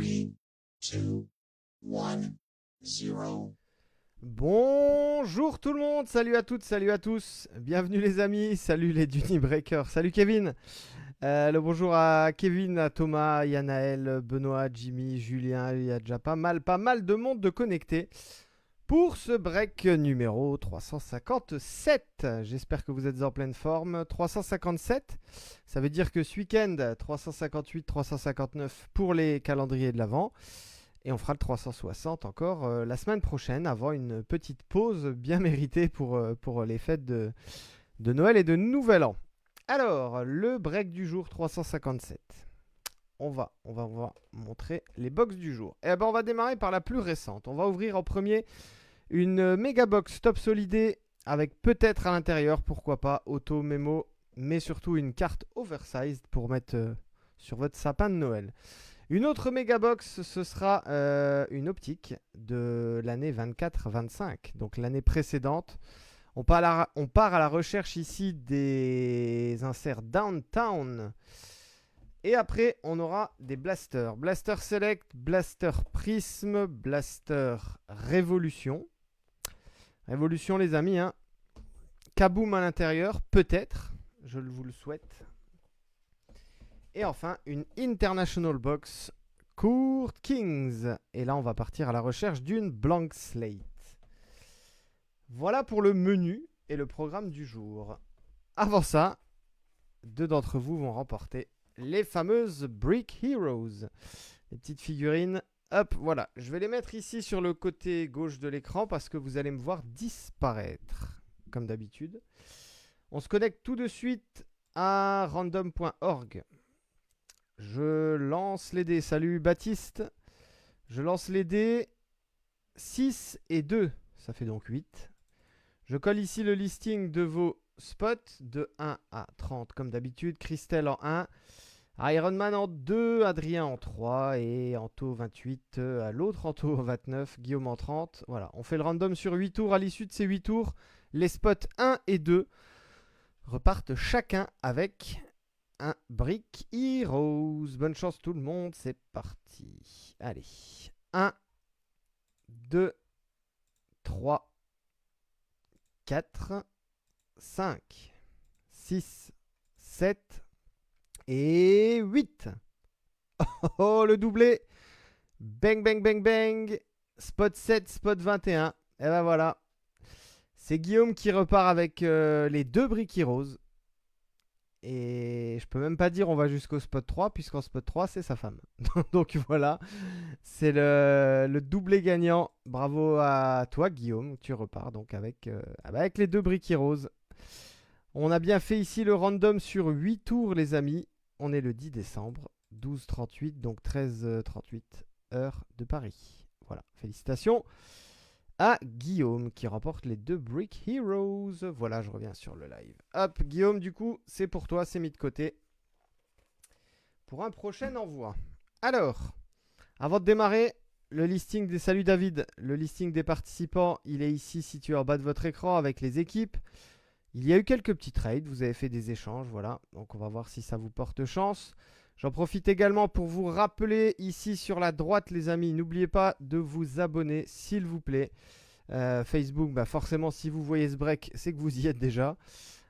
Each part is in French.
3, 2, 1, 0. Bonjour tout le monde, salut à toutes, salut à tous, bienvenue les amis, salut les Dunibreakers, salut Kevin. Le bonjour à Kevin, à Thomas, Yanaël, Benoît, Jimmy, Julien, il y a déjà pas mal de monde de connecté pour ce break numéro 357. J'espère que vous êtes en pleine forme. 357, ça veut dire que ce week-end, 358, 359 pour les calendriers de l'Avent. Et on fera le 360 encore la semaine prochaine, avant une petite pause bien méritée pour les fêtes de Noël et de Nouvel An. Alors, le break du jour 357. On va montrer les box du jour. Et ben, on va démarrer par la plus récente. On va ouvrir en premier une méga box top solidée avec peut-être à l'intérieur, pourquoi pas, auto, mémo, mais surtout une carte oversized pour mettre sur votre sapin de Noël. Une autre méga box, ce sera une optique de l'année 24-25, donc l'année précédente. On part à la recherche ici des inserts Downtown. Et après, on aura des blasters. Blaster Select, Blaster Prism, Blaster Révolution. Révolution, les amis. Hein. Kaboom à l'intérieur, peut-être. Je vous le souhaite. Et enfin, une International Box Court Kings. Et là, on va partir à la recherche d'une Blank Slate. Voilà pour le menu et le programme du jour. Avant ça, deux d'entre vous vont remporter les fameuses Brick Heroes. Les petites figurines. Hop, voilà. Je vais les mettre ici sur le côté gauche de l'écran parce que vous allez me voir disparaître, comme d'habitude. On se connecte tout de suite à random.org. Je lance les dés. Salut Baptiste. Je lance les dés. 6 et 2. Ça fait donc 8. Je colle ici le listing de vos spots de 1 à 30 comme d'habitude. Christelle en 1. Ironman en 2. Adrien en 3. Et Anto 28 à l'autre. Anto 29. Guillaume en 30. Voilà. On fait le random sur 8 tours. À l'issue de ces 8 tours, les spots 1 et 2 repartent chacun avec un Brick Heroes. Bonne chance tout le monde, c'est parti. Allez. 1, 2, 3, 4, 5, 6, 7 et 8. Oh, le doublé. Bang, bang, bang, bang. Spot 7, spot 21. Et ben voilà. C'est Guillaume qui repart avec les deux Brick Heroes. Et je peux même pas dire on va jusqu'au spot 3, puisqu'en spot 3, c'est sa femme. Donc voilà, c'est le doublé gagnant. Bravo à toi, Guillaume. Tu repars donc avec les deux Brick Heroes. On a bien fait ici le random sur 8 tours, les amis. On est le 10 décembre, 12h38, donc 13h38, heure de Paris. Voilà, félicitations à Guillaume qui remporte les deux Brick Heroes. Voilà, je reviens sur le live. Hop, Guillaume, du coup, c'est pour toi, c'est mis de côté pour un prochain envoi. Alors, avant de démarrer, le listing des saluts David, le listing des participants, il est ici situé en bas de votre écran avec les équipes. Il y a eu quelques petits trades, vous avez fait des échanges, voilà. Donc on va voir si ça vous porte chance. J'en profite également pour vous rappeler ici sur la droite, les amis, n'oubliez pas de vous abonner, s'il vous plaît. Facebook, bah forcément, si vous voyez ce break, c'est que vous y êtes déjà.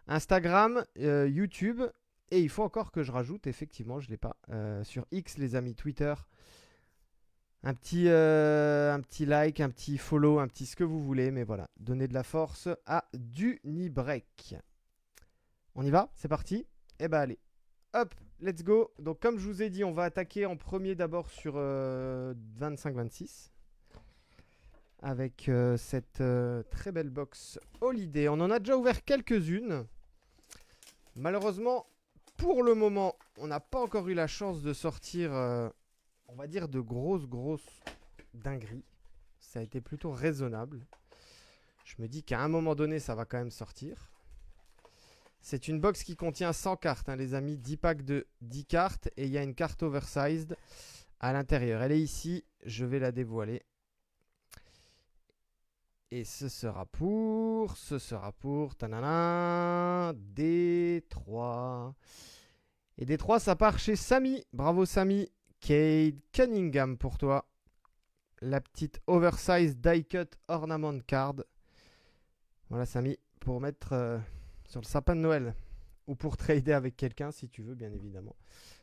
Instagram, YouTube, et il faut encore que je rajoute, effectivement, je ne l'ai pas, sur X, les amis, Twitter. Un petit like, un petit follow, un petit ce que vous voulez, mais voilà, donnez de la force à Dunibreak. On y va? C'est parti? Eh ben allez. Hop, let's go. Donc comme je vous ai dit, on va attaquer en premier d'abord sur 25-26. Avec cette très belle box Holiday. On en a déjà ouvert quelques-unes. Malheureusement, pour le moment, on n'a pas encore eu la chance de sortir, on va dire, de grosses dingueries. Ça a été plutôt raisonnable. Je me dis qu'à un moment donné, ça va quand même sortir. C'est une box qui contient 100 cartes, hein, les amis. 10 packs de 10 cartes. Et il y a une carte oversized à l'intérieur. Elle est ici. Je vais la dévoiler. Et ce sera pour, tanana, D3. Et D3, ça part chez Samy. Bravo Samy, Cade Cunningham pour toi. La petite oversize die cut ornament card. Voilà, Samy, pour mettre sur le sapin de Noël. Ou pour trader avec quelqu'un si tu veux, bien évidemment.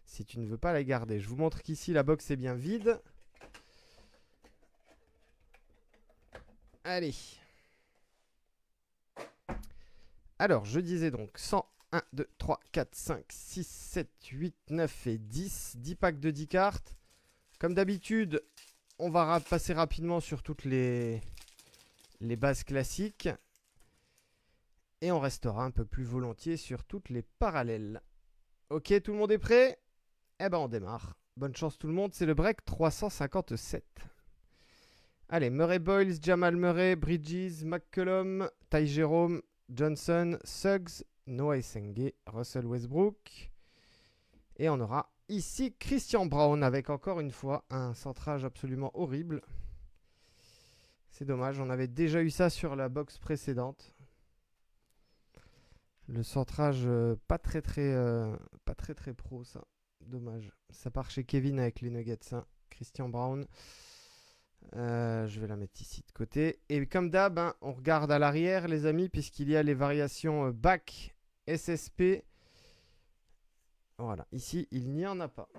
Si tu ne veux pas la garder. Je vous montre qu'ici, la box est bien vide. Allez. Alors, je disais donc 100, 1, 2, 3, 4, 5, 6, 7, 8, 9 et 10. 10 packs de 10 cartes. Comme d'habitude, on va passer rapidement sur toutes les bases classiques. Et on restera un peu plus volontiers sur toutes les parallèles. Ok, tout le monde est prêt? Eh ben, on démarre. Bonne chance tout le monde, c'est le break 357. Allez, Murray Boyles, Jamal Murray, Bridges, McCollum, Ty Jerome, Johnson, Suggs, Noah Essengue, Russell Westbrook. Et on aura ici Christian Brown avec encore une fois un centrage absolument horrible. C'est dommage, on avait déjà eu ça sur la box précédente. Le centrage pas très pro ça. Dommage. Ça part chez Kevin avec les Nuggets. Hein. Christian Brown. Je vais la mettre ici de côté. Et comme d'hab, hein, on regarde à l'arrière, les amis, puisqu'il y a les variations back, SSP. Voilà. Ici, il n'y en a pas.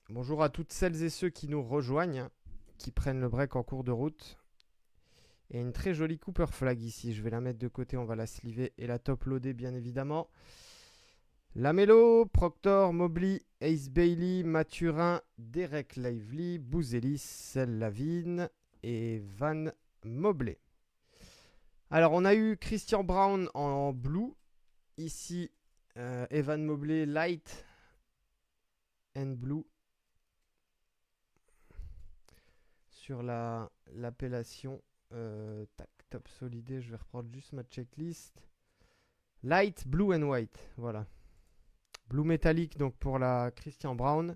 Bonjour à toutes celles et ceux qui nous rejoignent, qui prennent le break en cours de route. Et une très jolie Cooper Flag ici. Je vais la mettre de côté, on va la sliver et la top loader bien évidemment. Lamelo, Proctor, Mobley, Ace Bailey, Mathurin, Derek Lively, Bouzelis, Lavine et Van Mobley. Alors on a eu Christian Brown en blue. Ici, Evan Mobley light and blue. Sur l'appellation tac, top solidé, je vais reprendre juste ma checklist. Light, blue and white, voilà. Blue métallique donc pour la Christian Brown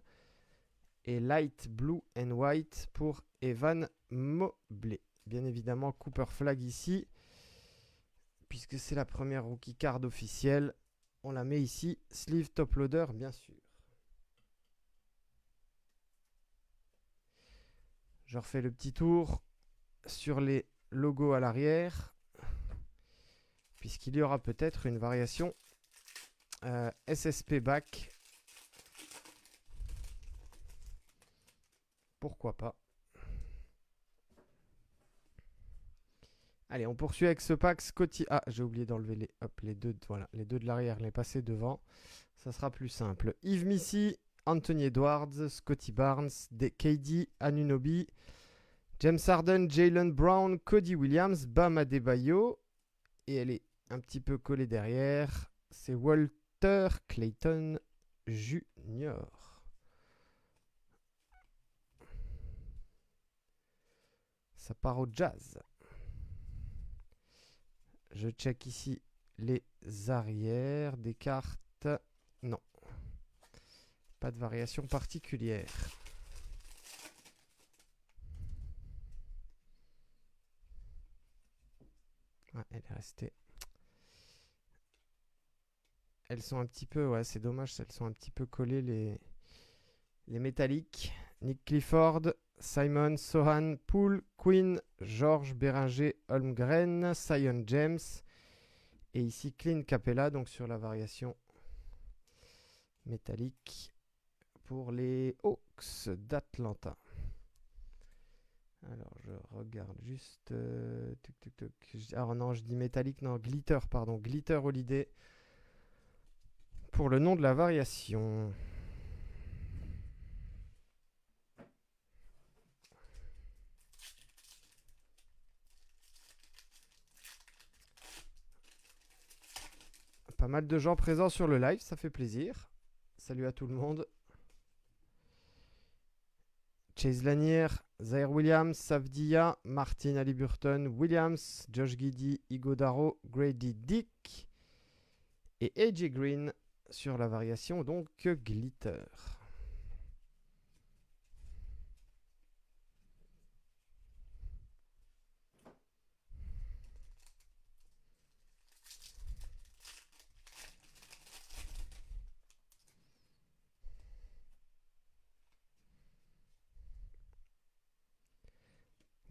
et light blue and white pour Evan Mobley. Bien évidemment Cooper Flag ici puisque c'est la première rookie card officielle. On la met ici, sleeve top loader bien sûr. Je refais le petit tour sur les logos à l'arrière, puisqu'il y aura peut-être une variation SSP back. Pourquoi pas. Allez, on poursuit avec ce pack Scotty. Ah, j'ai oublié d'enlever les deux. Voilà, les deux de l'arrière, les passer devant. Ça sera plus simple. Yves Missy, Anthony Edwards, Scotty Barnes, KD, Anunoby, James Harden, Jaylen Brown, Cody Williams, Bam Adebayo. Et elle est un petit peu collée derrière. C'est Walter Clayton Jr. Ça part au Jazz. Je check ici les arrières des cartes. Non. Pas de variation particulière. Ah, elle est restée. Elles sont un petit peu... Ouais, c'est dommage. Elles sont un petit peu collées, les métalliques. Nick Clifford, Simon, Sohan, Poole, Quinn, Georges Béringer, Holmgren, Zion James. Et ici, Clint Capella, donc sur la variation métallique pour les Hawks d'Atlanta. Alors, je regarde juste... Alors non, je dis métallique, non, glitter, pardon. Glitter Holiday pour le nom de la variation. Pas mal de gens présents sur le live, ça fait plaisir. Salut à tout le monde. Chase Lanier, Zaire Williams, Savdia, Martin Haliburton, Williams, Josh Giddey, Igodaro, Grady Dick et AJ Green sur la variation donc glitter.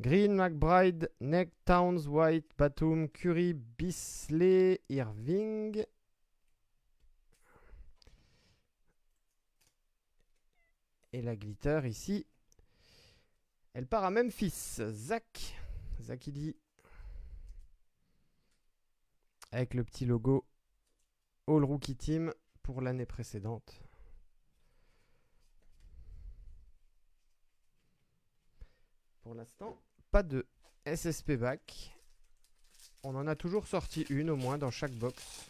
Green, McBride, Neck, Towns, White, Batum, Curry, Bisley, Irving. Et la glitter ici, elle part à Memphis. Zach Edey. Avec le petit logo All Rookie Team pour l'année précédente. Pour l'instant, pas de SSP back. On en a toujours sorti une au moins dans chaque box.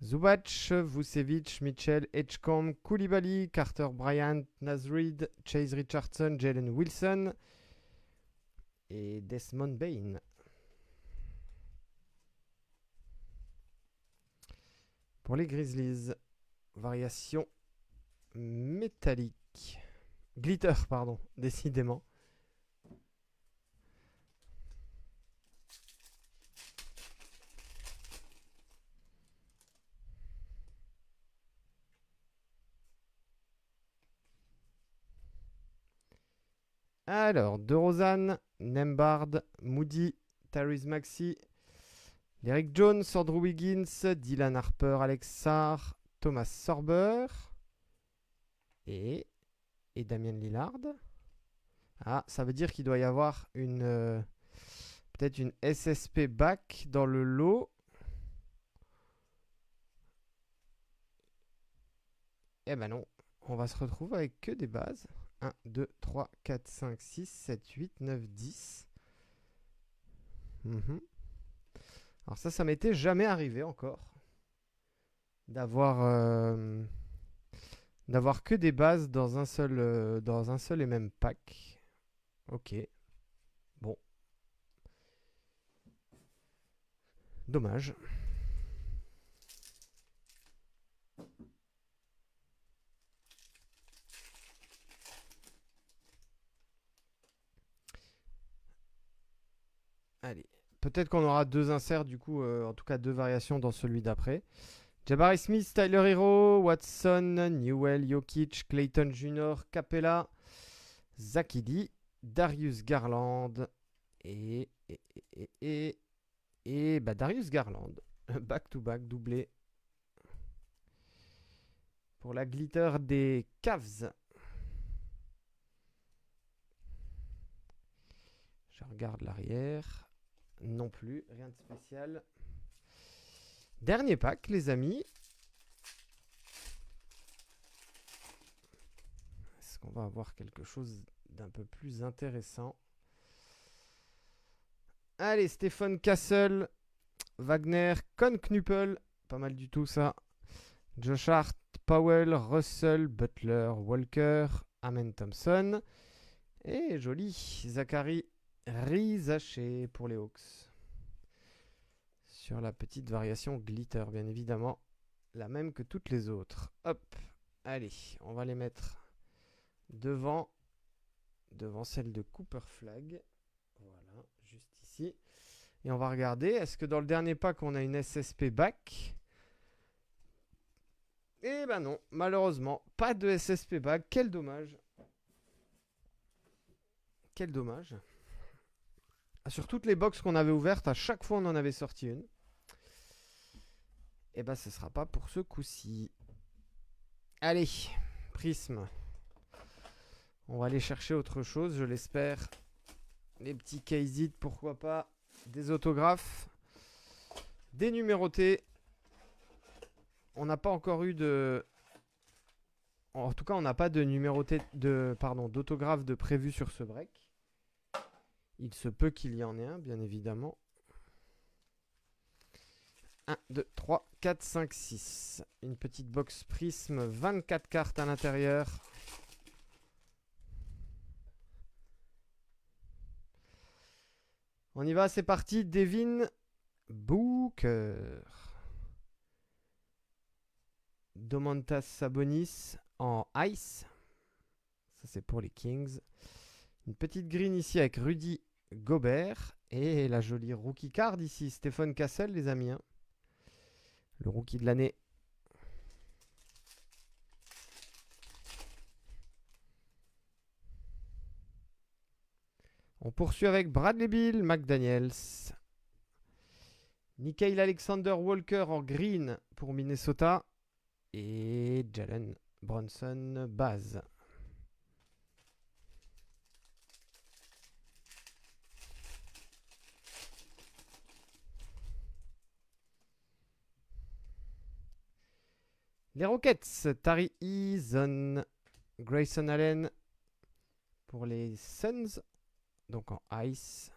Zubac, Vucevic, Mitchell, Edgecombe, Koulibaly, Carter Bryant, Naz Reid, Chase Richardson, Jalen Wilson et Desmond Bane. Pour les Grizzlies, variation métallique. Glitter, pardon, décidément. Alors, DeRozan, Nembhard, Moody, Tyrese Maxey, Derrick Jones, Andrew Wiggins, Dylan Harper, Alex Sarr, Thomas Sorber et Damian Lillard. Ah, ça veut dire qu'il doit y avoir une peut-être une SSP back dans le lot. Eh ben non, on va se retrouver avec que des bases. 1, 2, 3, 4, 5, 6, 7, 8, 9, 10. Alors ça m'était jamais arrivé encore. D'avoir que des bases dans un seul et même pack. Ok. Bon. Dommage. Allez. Peut-être qu'on aura deux inserts, du coup, en tout cas deux variations dans celui d'après. Jabari Smith, Tyler Hero, Watson, Newell, Jokic, Clayton Jr., Capella, Zach Edey, Darius Garland et Darius Garland. Back-to-back, doublé. Pour la glitter des Cavs. Je regarde l'arrière. Non plus, rien de spécial. Dernier pack, les amis. Est-ce qu'on va avoir quelque chose d'un peu plus intéressant? Allez, Stephen Castle, Wagner, Con Knuppel. Pas mal du tout ça. Josh Hart, Powell, Russell, Butler, Walker, Amen Thompson. Et joli, Zachary Rizaché pour les Hawks. Sur la petite variation glitter, bien évidemment. La même que toutes les autres. Hop, allez, on va les mettre devant celle de Cooper Flag. Voilà, juste ici. Et on va regarder, est-ce que dans le dernier pack, on a une SSP back? Eh ben non, malheureusement, pas de SSP back. Quel dommage. Quel dommage. Sur toutes les box qu'on avait ouvertes, à chaque fois on en avait sorti une. Et ben ce sera pas pour ce coup-ci. Allez, Prisme. On va aller chercher autre chose, je l'espère. Les petits Kaysit, pourquoi pas. Des autographes. Des numérotés. On n'a pas encore eu de... En tout cas, on n'a pas de numéroté d'autographe de prévu sur ce break. Il se peut qu'il y en ait un, bien évidemment. 1, 2, 3, 4, 5, 6. Une petite box Prisme, 24 cartes à l'intérieur. On y va, c'est parti. Devin Booker. Domantas Sabonis en Ice. Ça, c'est pour les Kings. Une petite green ici avec Rudy Gobert. Et la jolie rookie card ici, Stephen Castle, les amis. Le rookie de l'année. On poursuit avec Bradley Beal, McDaniels. Nickeil Alexander Walker en green pour Minnesota. Et Jalen Brunson, base. Les Rockets, Tari Eason, Grayson Allen pour les Suns, donc en ice.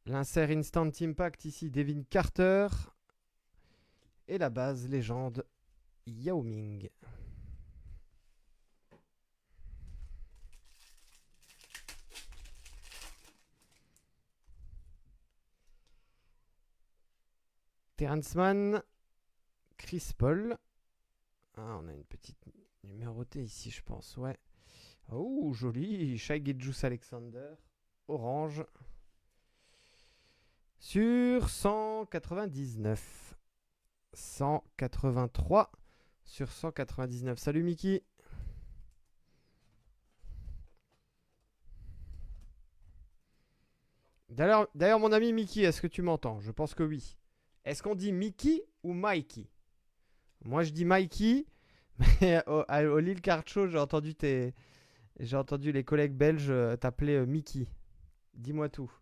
L'insert Instant Impact ici, Devin Carter. Et la base légende, Yao Ming. Terrence Mann, Chris Paul. Ah, on a une petite numérotée ici, je pense, ouais. Oh, joli. Shai Gilgeous-Alexander, orange. Sur 199. 183 sur 199. Salut Mickey. D'ailleurs, mon ami Mickey, est-ce que tu m'entends? Je pense que oui. Est-ce qu'on dit Mickey ou Mikey? Moi, je dis Mikey, mais au Lille Card Show, j'ai entendu les collègues belges t'appeler Mickey. Dis-moi tout.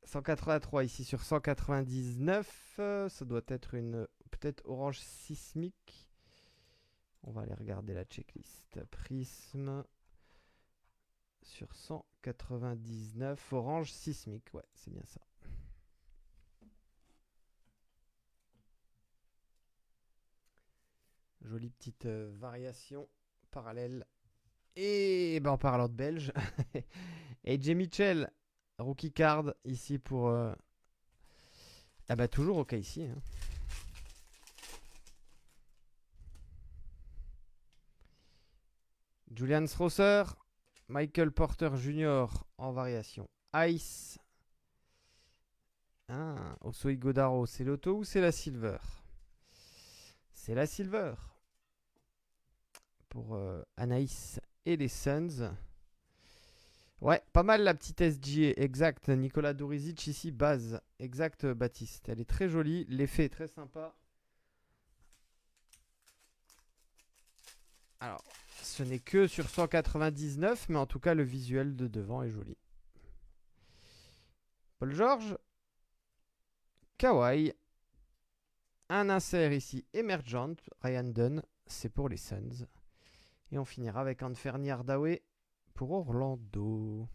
183 ici sur 199. Ça doit être une peut-être orange sismique. On va aller regarder la checklist. Prisme sur 199. Orange sismique. Ouais, c'est bien ça. Jolie petite variation parallèle. Et ben, en parlant de belge. Et J. Mitchell, rookie card ici pour. Ah bah toujours OK ici. Hein. Julian Strasser, Michael Porter Jr. en variation Ice. Ah, Osoi Godaro, c'est l'auto ou c'est la silver? C'est la silver. Pour Anaïs et les Suns. Ouais, pas mal la petite SGA, exact. Nicolas Dorizic ici, base. Exact, Baptiste. Elle est très jolie, l'effet est très sympa. Alors, ce n'est que sur 199, mais en tout cas, le visuel de devant est joli. Paul George. Kawhi. Un insert ici, Emergent. Ryan Dunn, c'est pour les Suns. Et on finira avec Anferni Hardaway pour Orlando.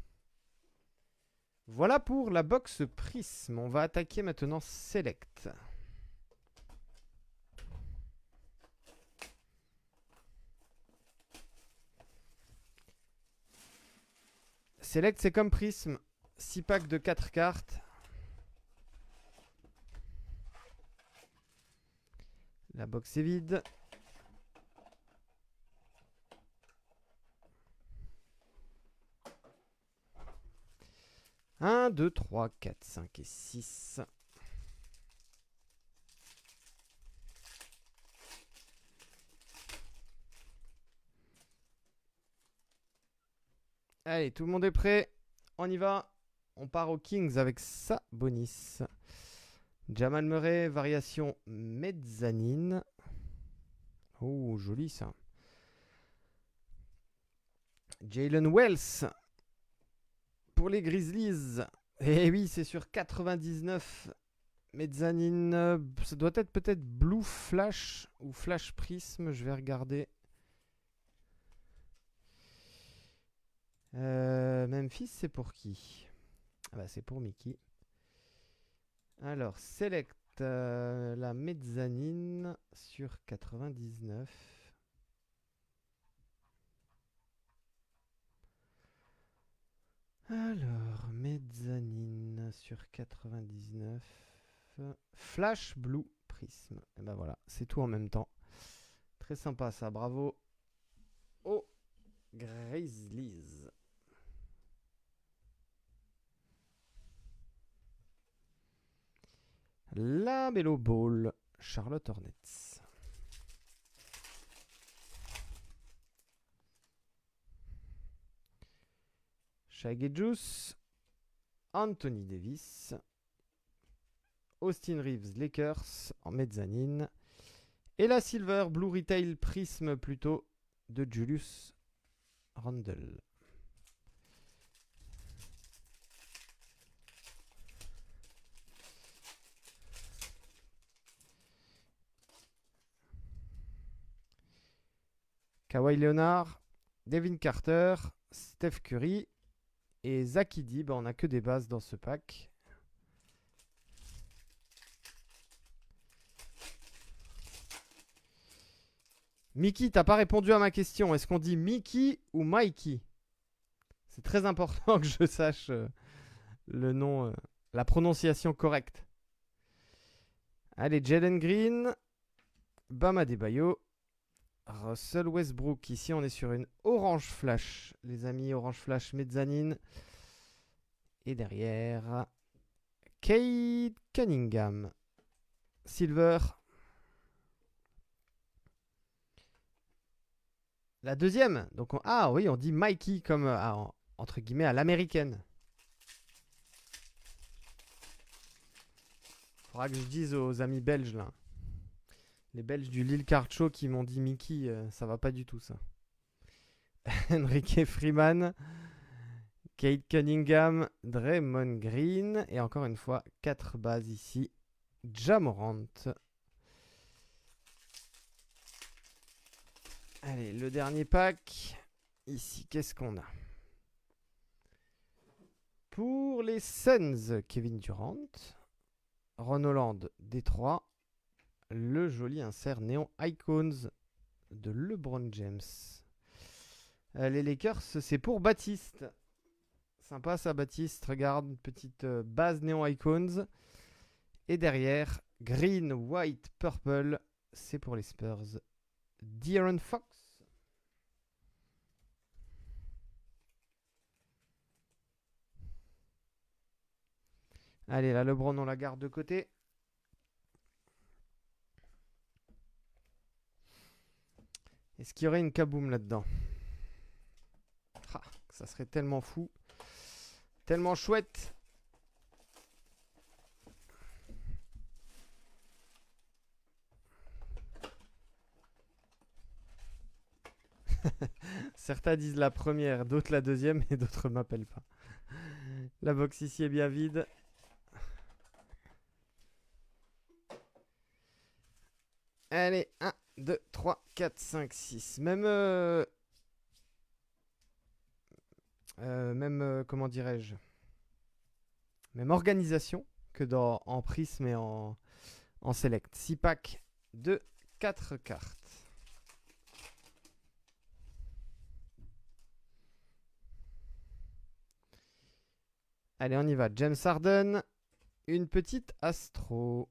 Voilà pour la box Prism. On va attaquer maintenant Select. Select, c'est comme Prism. 6 packs de 4 cartes. La box est vide. Un, 2, 3, 4, 5 et 6. Allez, tout le monde est prêt. On y va. On part aux Kings avec Sabonis. Jamal Murray, variation mezzanine. Oh, joli ça. Jalen Wells pour les Grizzlies. Eh oui, c'est sur 99. Mezzanine. Ça doit être peut-être Blue Flash ou Flash Prism. Je vais regarder. Memphis, c'est pour qui? Ah bah, c'est pour Mickey. Alors, select la mezzanine sur 99. Alors, mezzanine sur 99. Flash Blue Prism. Et ben voilà, c'est tout en même temps. Très sympa ça, bravo aux Grizzlies. La Melo Ball, Charlotte Hornets. Shai Gilgeous, Anthony Davis, Austin Reeves Lakers en mezzanine. Et la Silver Blue Retail Prism plutôt de Julius Randle. Kawhi Leonard, Devin Carter, Steph Curry et Zach Edey. On n'a que des bases dans ce pack. Mickey, t'as pas répondu à ma question. Est-ce qu'on dit Mickey ou Mikey? C'est très important que je sache le nom, la prononciation correcte. Allez, Jalen Green, Bam Adebayo, Russell Westbrook. Ici, on est sur une orange flash. Les amis, orange flash mezzanine. Et derrière, Cade Cunningham. Silver. La deuxième. Donc ah oui, on dit Mikey comme entre guillemets à l'américaine. Faudra que je dise aux amis belges là. Les Belges du Lille Card Show qui m'ont dit Mickey, ça va pas du tout ça. Enrique Freeman, Cade Cunningham, Draymond Green et encore une fois 4 bases ici. Ja Morant. Allez, le dernier pack. Ici, qu'est-ce qu'on a? Pour les Suns, Kevin Durant, Ron Holland, Détroit, le joli insert néon Icons de LeBron James. Les Lakers, c'est pour Baptiste. Sympa ça, Baptiste. Regarde, une petite base néon Icons. Et derrière, green, white, purple, c'est pour les Spurs. De'Aaron Fox. Allez, là, LeBron, on la garde de côté. Est-ce qu'il y aurait une kaboom là-dedans? Ah, ça serait tellement fou. Tellement chouette. Certains disent la première, d'autres la deuxième et d'autres ne m'appellent pas. La box ici est bien vide. Allez, 1, 2, 3, 4, 5, 6. Comment dirais-je? Même organisation que en Prism et en Select. 6 packs de 4 cartes. Allez, on y va. James Harden. Une petite Astro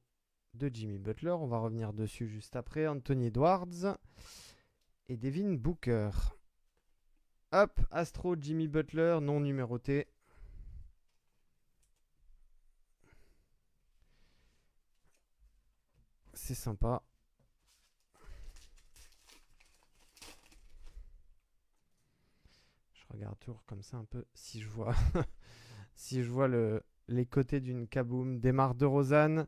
de Jimmy Butler. On va revenir dessus juste après. Anthony Edwards. Et Devin Booker. Hop, Astro Jimmy Butler, non numéroté. C'est sympa. Je regarde toujours comme ça un peu si je vois si je vois les côtés d'une kaboom. Demar DeRozan,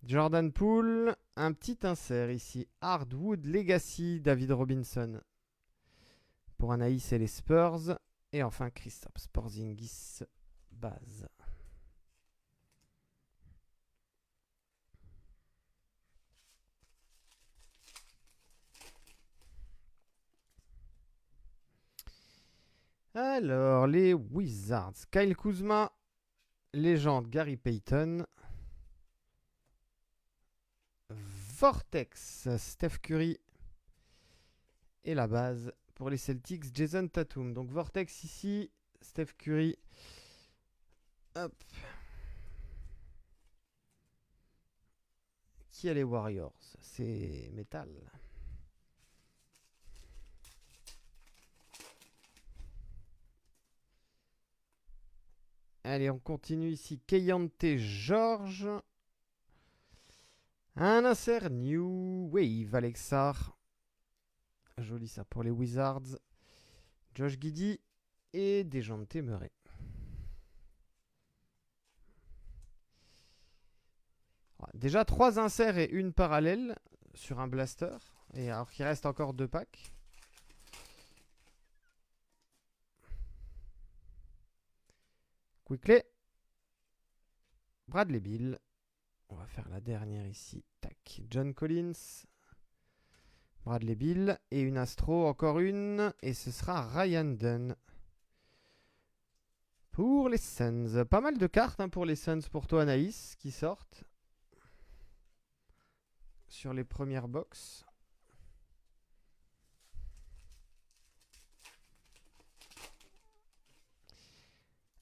Jordan Poole, un petit insert ici. Hardwood Legacy, David Robinson. Pour Anaïs et les Spurs. Et enfin Kristaps Porzingis, base. Alors, les Wizards. Kyle Kuzma, légende Gary Payton. Vortex, Steph Curry. Et la base pour les Celtics, Jason Tatum. Donc Vortex ici, Steph Curry. Hop. Qui a les Warriors? C'est métal. Allez, on continue ici. Keyonte George. Un insert New Wave, Alexar. Joli ça pour les Wizards. Josh Giddey. et Dejounte Murray. Voilà. Déjà 3 inserts et une parallèle sur un blaster. Et alors qu'il reste encore 2 packs. Quickley. Bradley Beal. On va faire la dernière ici. Tac. John Collins. Bradley Beal. Et une Astro. Encore une. Et ce sera Ryan Dunn. Pour les Suns. Pas mal de cartes pour les Suns pour toi, Anaïs, qui sortent. Sur les premières box.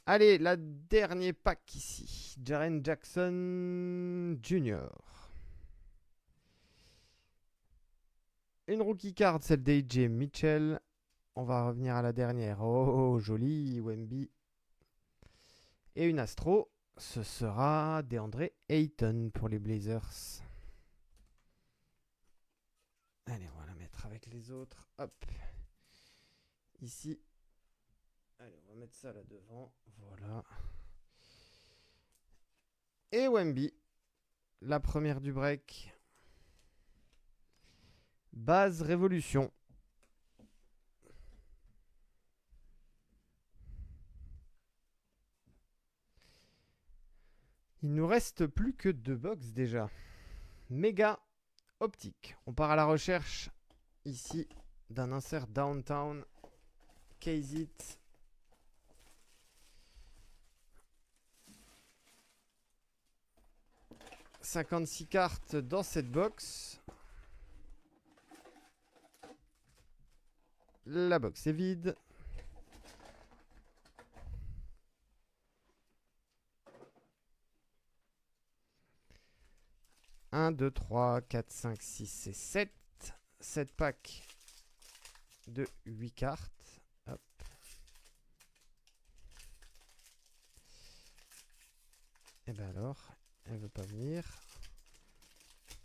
Allez, la dernier pack ici. Jaren Jackson Jr. Une rookie card, celle d'AJ Mitchell. On va revenir à la dernière. Oh, joli, Wemby. Et une Astro. Ce sera DeAndre Ayton pour les Blazers. Allez, on va la mettre avec les autres. Hop. Ici. Allez, on va mettre ça là devant. Voilà. Et Wemby. La première du break. Base Révolution. Il nous reste plus que 2 box déjà. Méga optique. On part à la recherche ici d'un insert Downtown. Kazit. « 56 cartes dans cette box. La box est vide. Un, 2, 3, 4, 5, 6 et 7. 7 packs de 8 cartes. Hop. Et ben alors, elle veut pas venir.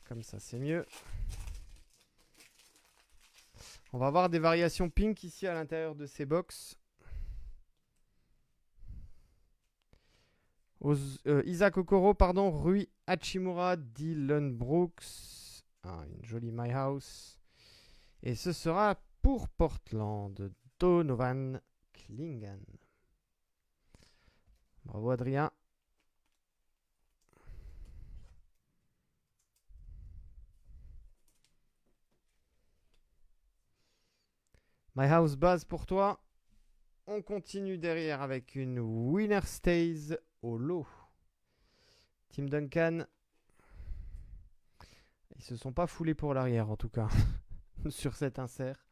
Comme ça, c'est mieux. On va avoir des variations pink ici à l'intérieur de ces box. Isaac Okoro, pardon, Rui Hachimura, Dylan Brooks. Ah, une jolie My House. Et ce sera pour Portland, Donovan Clingan. Bravo Adrien. My House base pour toi. On continue derrière avec une Winner Stays au lot. Tim Duncan. Ils se sont pas foulés pour l'arrière en tout cas. Sur cet insert.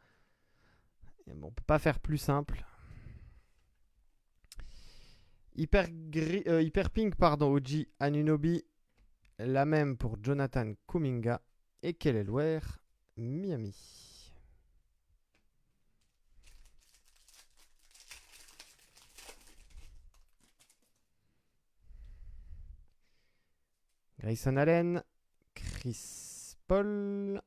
Et bon, on peut pas faire plus simple. Hyper Pink, pardon, OG Anunoby. La même pour Jonathan Kuminga. Et Kelly Ware, Miami. Grayson Allen, Chris Paul.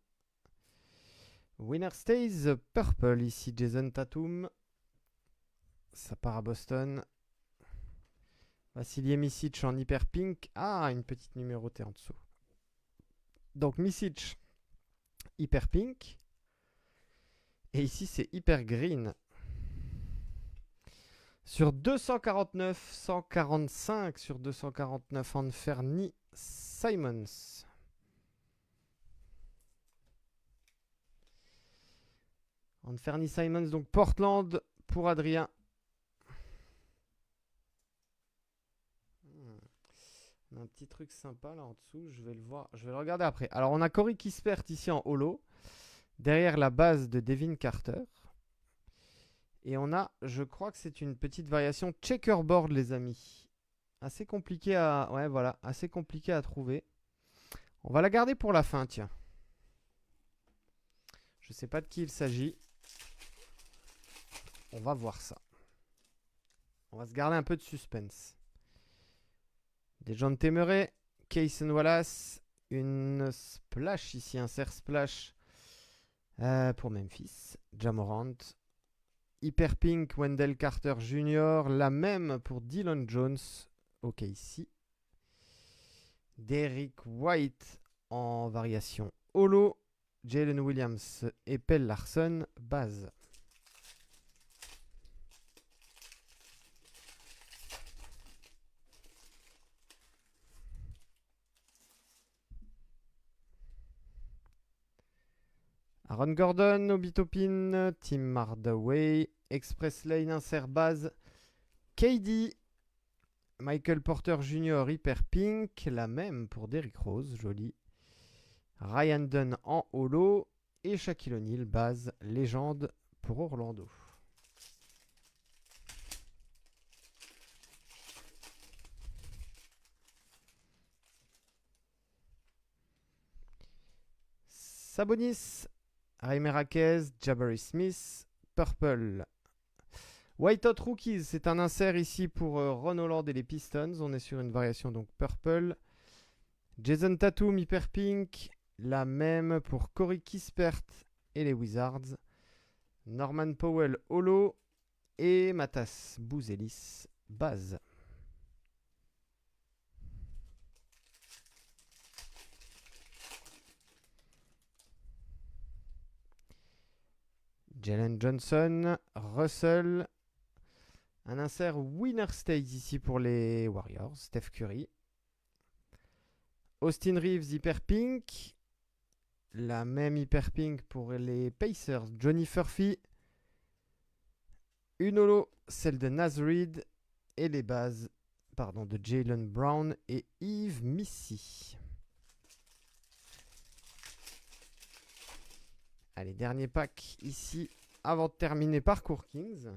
Winner Stays Purple ici, Jason Tatum. Ça part à Boston. Vassili Micic en hyper pink. Ah, une petite numérotée en dessous. Donc Micic, hyper pink. Et ici, c'est hyper green. Sur 249, 145 sur 249, Anthony Simons. Anthony Simons, donc Portland pour Adrien. On a un petit truc sympa là en dessous, je vais le voir, je vais le regarder après. Alors on a Corey Kispert ici en holo, derrière la base de Devin Carter. Et on a, je crois que c'est une petite variation checkerboard les amis. Assez compliqué à, ouais voilà, assez compliqué à trouver. On va la garder pour la fin, tiens. Je sais pas de qui il s'agit. On va voir ça. On va se garder un peu de suspense. Dejounte Murray, Cason Wallace, une splash ici, un serre splash pour Memphis. Ja Morant, Hyper Pink, Wendell Carter Jr. La même pour Dylan Jones. Ok, ici. Derrick White en variation holo. Jalen Williams et Pelle Larson, base. Aaron Gordon, Obitopin, Tim Hardaway, Express Lane, insert base. KD, Michael Porter Jr. Hyper Pink, la même pour Derrick Rose, joli. Ryan Dunn en holo et Shaquille O'Neal, base légende pour Orlando. Sabonis, Ray Merakez, Jabari Smith, Purple. White Hot Rookies, c'est un insert ici pour Ron Holland et les Pistons. On est sur une variation donc Purple. Jason Tatum, Hyper Pink, la même pour Corey Kispert et les Wizards. Norman Powell, holo et Matas Bouzelis, base. Jalen Johnson, Russell. Un insert Winner Stays ici pour les Warriors. Steph Curry. Austin Reeves, Hyper Pink. La même Hyper Pink pour les Pacers. Johnny Furphy. Une holo, celle de Naz Reid. Et les bases de Jaylen Brown et Yves Missy. Allez, dernier pack ici avant de terminer Parcours Kings.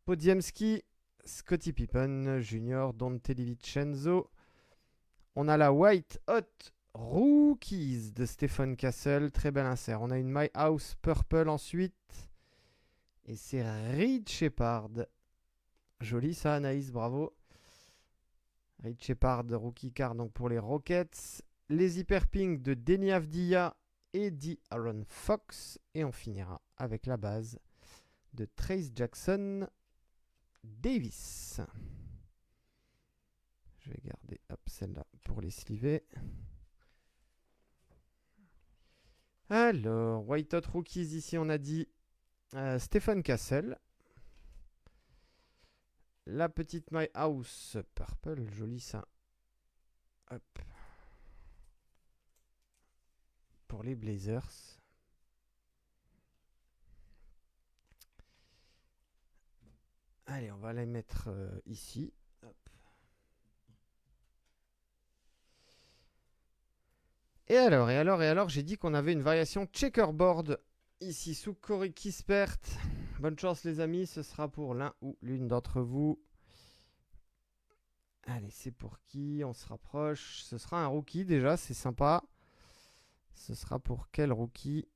Podziemski, Scottie Pippen Jr., Dante DiVincenzo. On a la White Hot Rookies de Stephen Castle. Très bel insert. On a une My House Purple ensuite. Et c'est Reed Shepard. Joli ça, Anaïs, bravo. Reed Shepard, rookie card donc pour les Rockets. Les Hyper Pink de Deni Avdija et Aaron Fox. Et on finira avec la base de Trace Jackson Davis. Je vais garder celle-là pour les sliver. Alors, White Hot Rookies, ici on a dit Stephen Castle. La petite My House Purple, joli ça. Hop. Pour les Blazers. Allez, on va les mettre ici. Hop. Et alors, j'ai dit qu'on avait une variation checkerboard ici sous Corey Kispert. Bonne chance les amis, ce sera pour l'un ou l'une d'entre vous. Allez, c'est pour qui? On se rapproche. Ce sera un rookie déjà, c'est sympa. Ce sera pour quel rookie?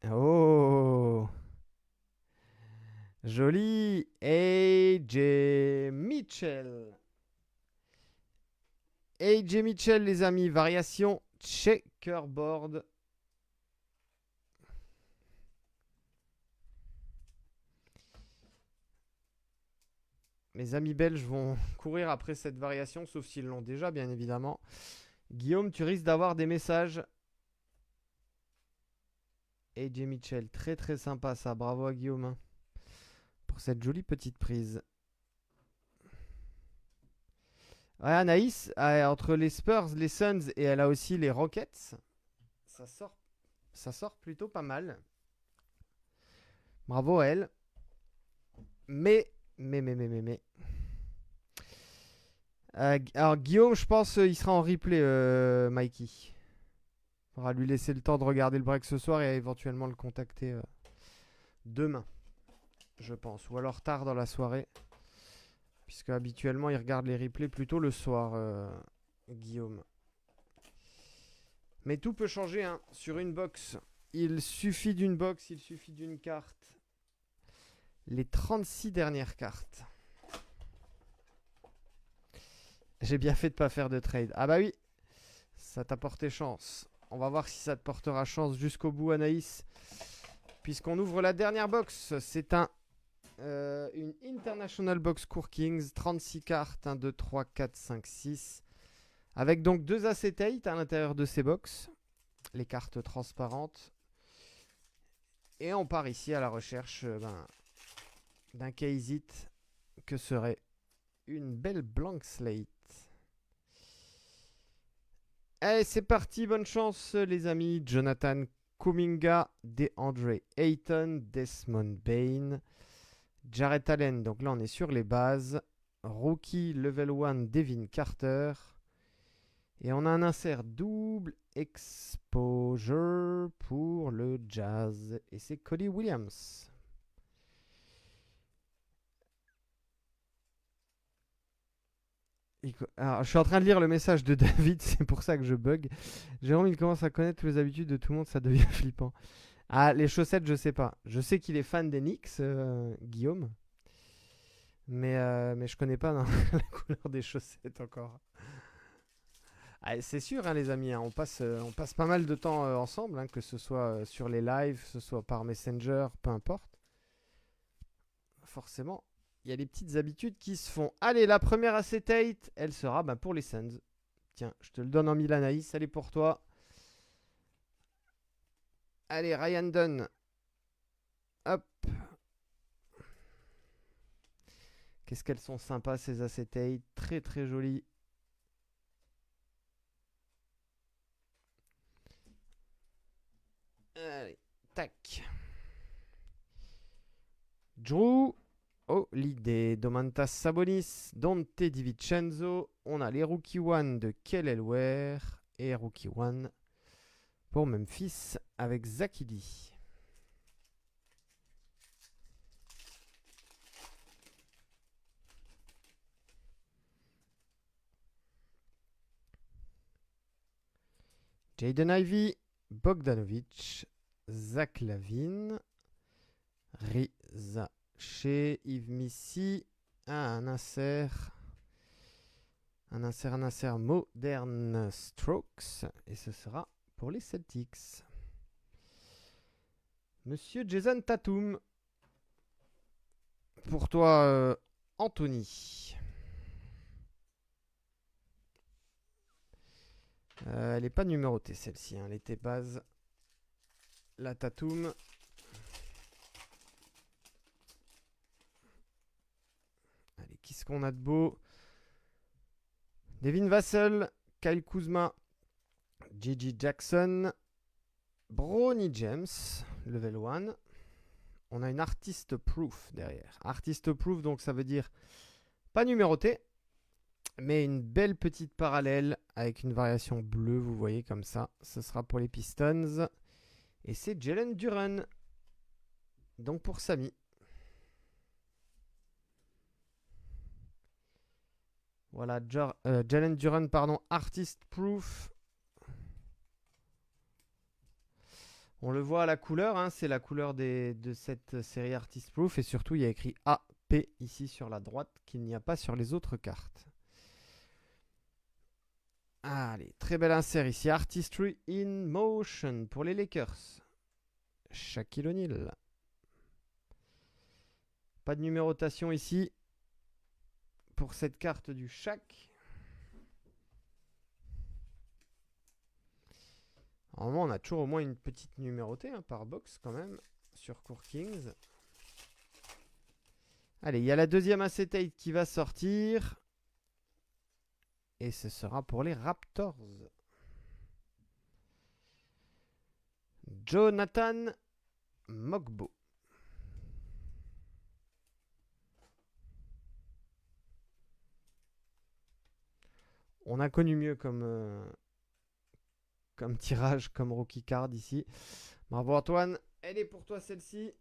Oh! Joli! AJ Mitchell. AJ Mitchell les amis, variation checkerboard. Mes amis belges vont courir après cette variation, sauf s'ils l'ont déjà, bien évidemment. Guillaume, tu risques d'avoir des messages. AJ Mitchell, très très sympa ça. Bravo à Guillaume pour cette jolie petite prise. Ouais, Anaïs, entre les Spurs, les Suns et elle a aussi les Rockets, ça sort plutôt pas mal. Bravo à elle. Mais. Alors Guillaume, je pense il sera en replay, Mikey. Faudra lui laisser le temps de regarder le break ce soir et éventuellement le contacter demain, je pense. Ou alors tard dans la soirée. Puisque habituellement il regarde les replays plutôt le soir, Guillaume. Mais tout peut changer hein, sur une box. Il suffit d'une box, il suffit d'une carte. Les 36 dernières cartes. J'ai bien fait de pas faire de trade. Ah bah oui, ça t'a porté chance. On va voir si ça te portera chance jusqu'au bout, Anaïs. puisqu'on ouvre la dernière box. C'est une International Box Core Kings, 36 cartes, 1, 2, 3, 4, 5, 6. Avec donc 2 acétates à l'intérieur de ces box. Les cartes transparentes. Et on part ici à la recherche d'un case it que serait une belle blank slate. Allez, c'est parti, bonne chance les amis. Jonathan Kuminga, DeAndre Ayton, Desmond Bain, Jarrett Allen. Donc là, on est sur les bases. Rookie level 1, Devin Carter. Et on a un insert double exposure pour le Jazz. Et c'est Cody Williams. Alors, je suis en train de lire le message de David, c'est pour ça que je bug. Jérôme, il commence à connaître toutes les habitudes de tout le monde, ça devient flippant. Ah, les chaussettes, je sais pas. Je sais qu'il est fan des Knicks, Guillaume. Mais je connais pas la couleur des chaussettes encore. Ah, c'est sûr, hein, les amis, hein, on passe pas mal de temps ensemble, hein, que ce soit sur les lives, que ce soit par Messenger, peu importe. Forcément, il y a des petites habitudes qui se font. Allez, la première acetate, elle sera pour les Suns. Tiens, je te le donne en Milanaïs, elle est pour toi. Allez, Ryan Dunn. Hop. Qu'est-ce qu'elles sont sympas ces acétates. Très très jolies. Allez, tac. Drew Holiday, Domantas Sabonis, Dante DiVincenzo. On a les Rookie One de Kelly Ware et Rookie One pour Memphis avec Zach Edey. Jaden Ivey, Bogdanovic, Zach Lavine, Riza chez Yves Missy, un insert Modern Strokes, et ce sera pour les Celtics. Monsieur Jason Tatum, pour toi Anthony. Elle n'est pas numérotée celle-ci, hein. Elle était base. La Tatum. Allez, qu'est-ce qu'on a de beau? Devin Vassell, Kyle Kuzma, Gigi Jackson, Bronny James, level 1. On a une Artist Proof derrière. Artist Proof, donc ça veut dire pas numéroté, mais une belle petite parallèle avec une variation bleue, vous voyez comme ça. Ce sera pour les Pistons. Et c'est Jalen Duren. Donc pour Samy. Voilà, Jalen Duren, pardon, Artist Proof. On le voit à la couleur, hein, c'est la couleur de cette série Artist Proof. Et surtout, il y a écrit AP ici sur la droite, qu'il n'y a pas sur les autres cartes. Allez, très bel insert ici. Artistry in Motion pour les Lakers. Shaquille O'Neal. Pas de numérotation ici pour cette carte du Shaq. Normalement, on a toujours au moins une petite numérotée par box quand même sur Core Kings. Allez, il y a la deuxième acetate qui va sortir. Et ce sera pour les Raptors. Jonathan Mogbo. On a connu mieux comme tirage, comme rookie card ici. Bravo Antoine. Elle est pour toi celle-ci.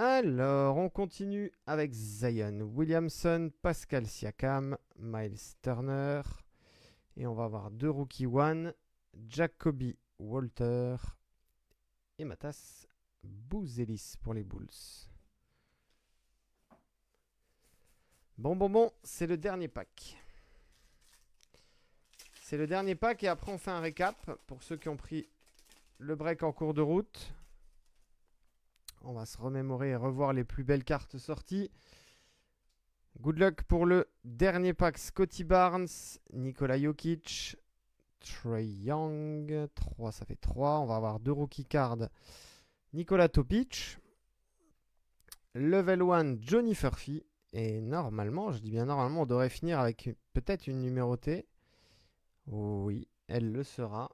Alors, on continue avec Zion Williamson, Pascal Siakam, Miles Turner. Et on va avoir deux Rookie One, Jacoby Walter et Matas Bouzelis pour les Bulls. Bon, c'est le dernier pack. C'est le dernier pack et après on fait un récap pour ceux qui ont pris le break en cours de route. On va se remémorer et revoir les plus belles cartes sorties. Good luck pour le dernier pack. Scotty Barnes, Nikola Jokic, Trae Young. 3, ça fait 3. On va avoir 2 rookie cards. Nikola Topic. Level 1, Johnny Furphy. Et normalement, je dis bien normalement, on devrait finir avec peut-être une numérotée. Oui, elle le sera.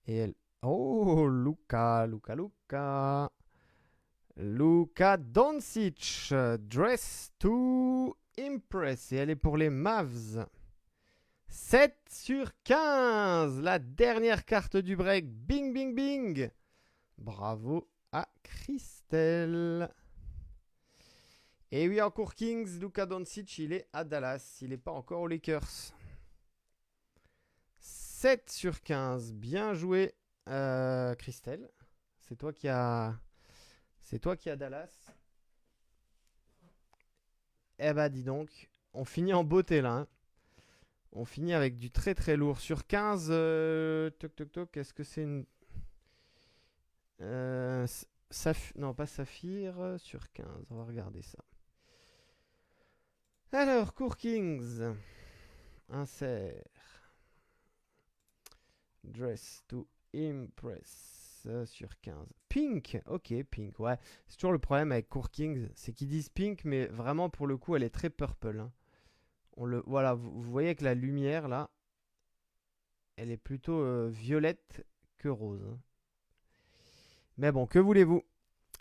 Et elle... Oh, Luka Doncic, Dress to Impress. Et elle est pour les Mavs. 7 sur 15. La dernière carte du break. Bing, bing, bing. Bravo à Christelle. Et oui, en cours Kings, Luka Doncic, il est à Dallas. Il n'est pas encore aux Lakers. 7 sur 15. Bien joué, Christelle. C'est toi qui as Dallas. Eh bah, dis donc. On finit en beauté, là. Hein. On finit avec du très très lourd. Sur 15, toc toc toc, est-ce que c'est une... non, pas Saphir. Sur 15, on va regarder ça. Alors, Court Kings. Insert. Dress to Impress. Sur 15. Pink. Ok, Pink. Ouais. C'est toujours le problème avec Court Kings. C'est qu'ils disent Pink, mais vraiment, pour le coup, elle est très purple. Hein. Voilà, vous voyez que la lumière, là, elle est plutôt violette que rose. Hein. Mais bon, que voulez-vous?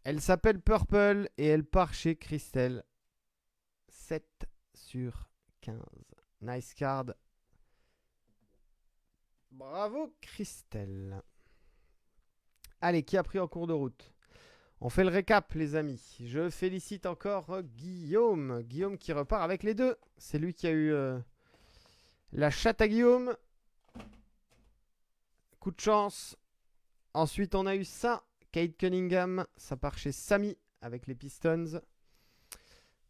Elle s'appelle Purple et elle part chez Christelle. 7 sur 15. Nice card. Bravo Christelle. Allez, qui a pris en cours de route? On fait le récap, les amis. Je félicite encore Guillaume. Guillaume qui repart avec les deux. C'est lui qui a eu la chatte à Guillaume. Coup de chance. Ensuite, on a eu ça. Kate Cunningham. Ça part chez Samy avec les Pistons.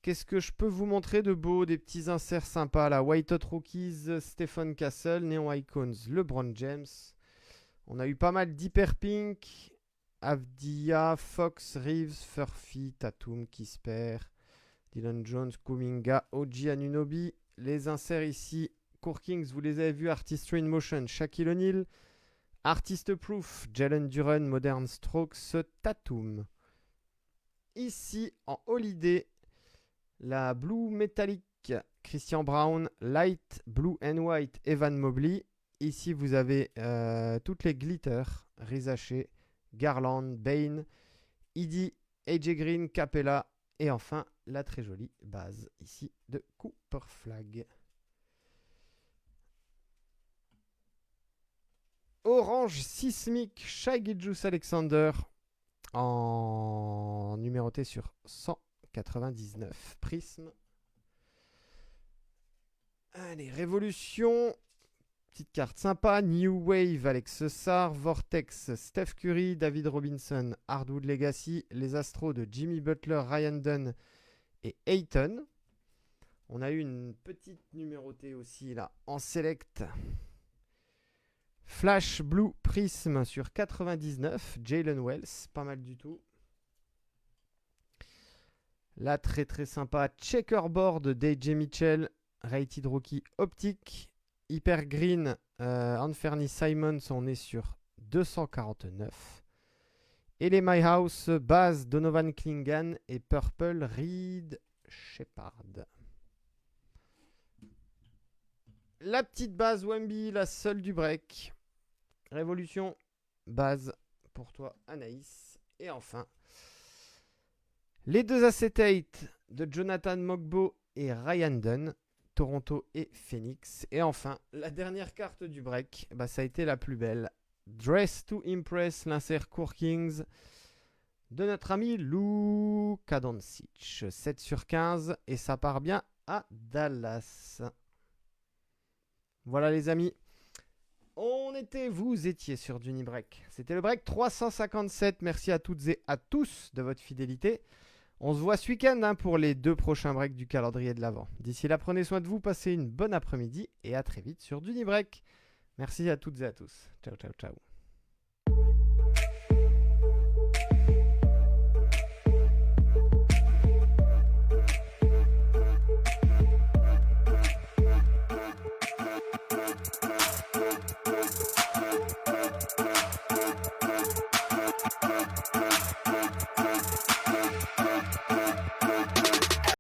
Qu'est-ce que je peux vous montrer de beau? Des petits inserts sympas là. White Hot Rookies, Stephen Castle, Neon Icons, LeBron James. On a eu pas mal d'Hyper Pink. Avdia, Fox, Reeves, Furphy, Tatum, Kisper, Dylan Jones, Kuminga, OG Anunoby. Les inserts ici, Court Kings, vous les avez vus. Artistry in Motion, Shaquille O'Neal. Artist Proof, Jalen Duren, Modern Strokes, Tatum. Ici, en Holiday, la Blue Metallic, Christian Brown, Light, Blue and White, Evan Mobley. Ici, vous avez toutes les glitters, Rizaché, Garland, Bane, Edie, AJ Green, Capella et enfin la très jolie base ici de Cooper Flag. Orange Sismic, Shai Gilgeous-Alexander en numéroté sur 199. Prisme. Allez, Révolution. Petite carte sympa. New Wave, Alex Sarr. Vortex, Steph Curry. David Robinson, Hardwood Legacy. Les Astros de Jimmy Butler, Ryan Dunn et Ayton. On a eu une petite numérotée aussi là en select. Flash Blue Prism sur 99. Jalen Wells, pas mal du tout. Là, très très sympa. Checkerboard d'AJ Mitchell. Rated Rookie Optique. Hyper Green, Anthony Simons, on est sur 249. Et les My House, base Donovan Klingan et Purple Reed Shepard. La petite base Wemby, la seule du break. Révolution, base pour toi Anaïs. Et enfin, les deux acétates de Jonathan Mogbo et Ryan Dunn. Toronto et Phoenix. Et enfin, la dernière carte du break, bah, ça a été la plus belle. Dress to Impress, l'insert Court Kings de notre ami Luka Doncic. 7 sur 15 et ça part bien à Dallas. Voilà les amis. Vous étiez sur Duni Break. C'était le break 357. Merci à toutes et à tous de votre fidélité. On se voit ce week-end pour les 2 prochains breaks du calendrier de l'Avent. D'ici là, prenez soin de vous, passez une bonne après-midi et à très vite sur Duni Break. Merci à toutes et à tous. Ciao, ciao, ciao.